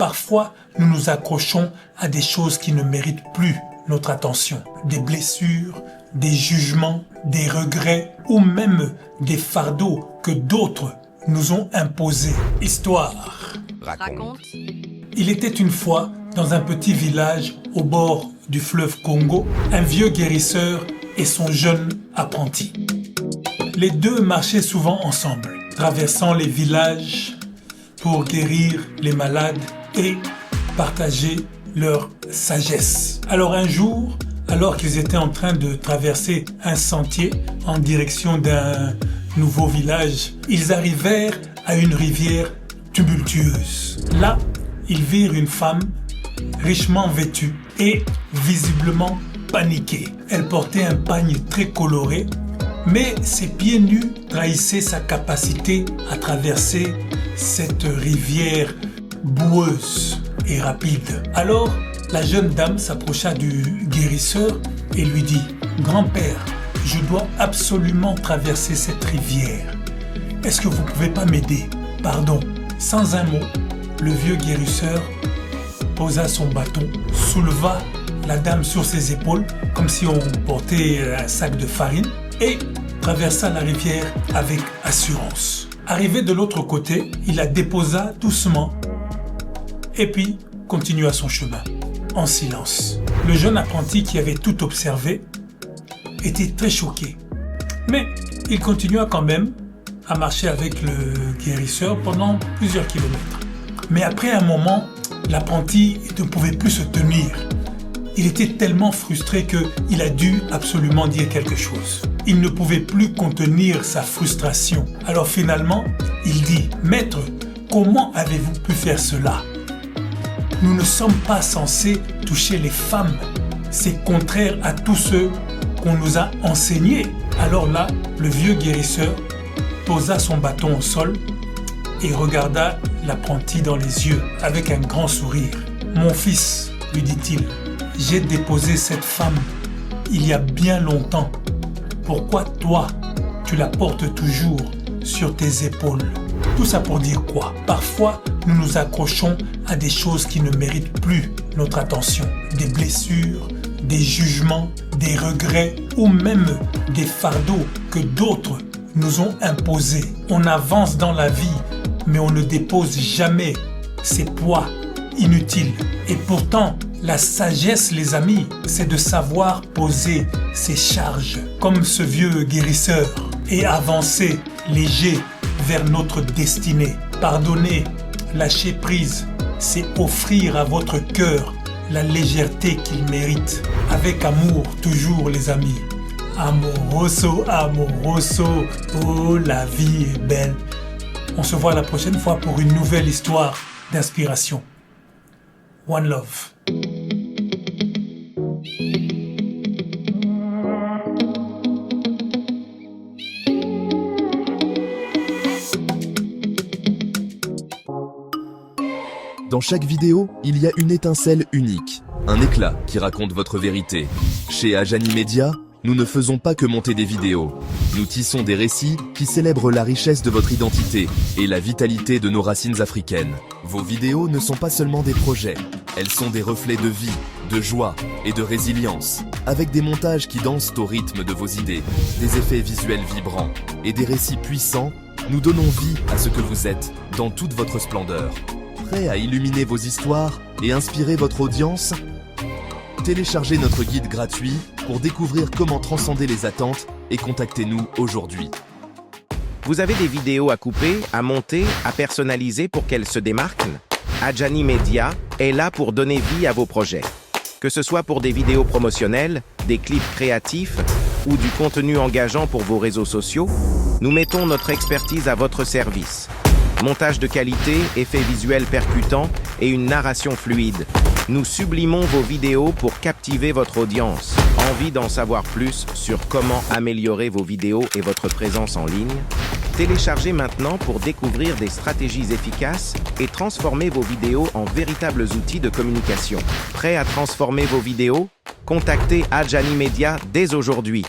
Parfois, nous nous accrochons à des choses qui ne méritent plus notre attention. Des blessures, des jugements, des regrets ou même des fardeaux que d'autres nous ont imposés. Histoire. Raconte. Il était une fois, dans un petit village au bord du fleuve Congo, un vieux guérisseur et son jeune apprenti. Les deux marchaient souvent ensemble, traversant les villages pour guérir les malades et partager leur sagesse. Alors un jour, alors qu'ils étaient en train de traverser un sentier en direction d'un nouveau village, ils arrivèrent à une rivière tumultueuse. Là, ils virent une femme richement vêtue et visiblement paniquée. Elle portait un pagne très coloré, mais ses pieds nus trahissaient sa capacité à traverser cette rivière boueuse et rapide. Alors, la jeune dame s'approcha du guérisseur et lui dit « Grand-père, je dois absolument traverser cette rivière. Est-ce que vous ne pouvez pas m'aider ? Pardon. » Sans un mot, le vieux guérisseur posa son bâton, souleva la dame sur ses épaules, comme si on portait un sac de farine, et traversa la rivière avec assurance. Arrivé de l'autre côté, il la déposa doucement, et puis continua son chemin, en silence. Le jeune apprenti qui avait tout observé était très choqué. Mais il continua quand même à marcher avec le guérisseur pendant plusieurs kilomètres. Mais après un moment, l'apprenti ne pouvait plus se tenir. Il était tellement frustré qu'il a dû absolument dire quelque chose. Il ne pouvait plus contenir sa frustration. Alors finalement, il dit « Maître, comment avez-vous pu faire cela ? Nous ne sommes pas censés toucher les femmes. C'est contraire à tout ce qu'on nous a enseigné. » Alors là, le vieux guérisseur posa son bâton au sol et regarda l'apprenti dans les yeux avec un grand sourire. « Mon fils, lui dit-il, j'ai déposé cette femme il y a bien longtemps. Pourquoi toi, tu la portes toujours sur tes épaules ?» Tout ça pour dire quoi ? Parfois, nous nous accrochons à des choses qui ne méritent plus notre attention. Des blessures, des jugements, des regrets ou même des fardeaux que d'autres nous ont imposés. On avance dans la vie, mais on ne dépose jamais ces poids inutiles. Et pourtant, la sagesse, les amis, c'est de savoir poser ses charges, comme ce vieux guérisseur, et avancer léger vers notre destinée. Pardonner, lâcher prise, c'est offrir à votre cœur la légèreté qu'il mérite. Avec amour, toujours les amis. Amoroso, amoroso, oh la vie est belle. On se voit la prochaine fois pour une nouvelle histoire d'inspiration. One love. Dans chaque vidéo, il y a une étincelle unique, un éclat qui raconte votre vérité. Chez Ajani Media, nous ne faisons pas que monter des vidéos. Nous tissons des récits qui célèbrent la richesse de votre identité et la vitalité de nos racines africaines. Vos vidéos ne sont pas seulement des projets, elles sont des reflets de vie, de joie et de résilience, avec des montages qui dansent au rythme de vos idées, des effets visuels vibrants et des récits puissants. Nous donnons vie à ce que vous êtes dans toute votre splendeur. Prêt à illuminer vos histoires et inspirer votre audience ? Téléchargez notre guide gratuit pour découvrir comment transcender les attentes et contactez-nous aujourd'hui. Vous avez des vidéos à couper, à monter, à personnaliser pour qu'elles se démarquent ? Ajani Media est là pour donner vie à vos projets. Que ce soit pour des vidéos promotionnelles, des clips créatifs ou du contenu engageant pour vos réseaux sociaux, nous mettons notre expertise à votre service. Montage de qualité, effets visuels percutants et une narration fluide. Nous sublimons vos vidéos pour captiver votre audience. Envie d'en savoir plus sur comment améliorer vos vidéos et votre présence en ligne ? Téléchargez maintenant pour découvrir des stratégies efficaces et transformer vos vidéos en véritables outils de communication. Prêt à transformer vos vidéos ? Contactez Ajani Media dès aujourd'hui.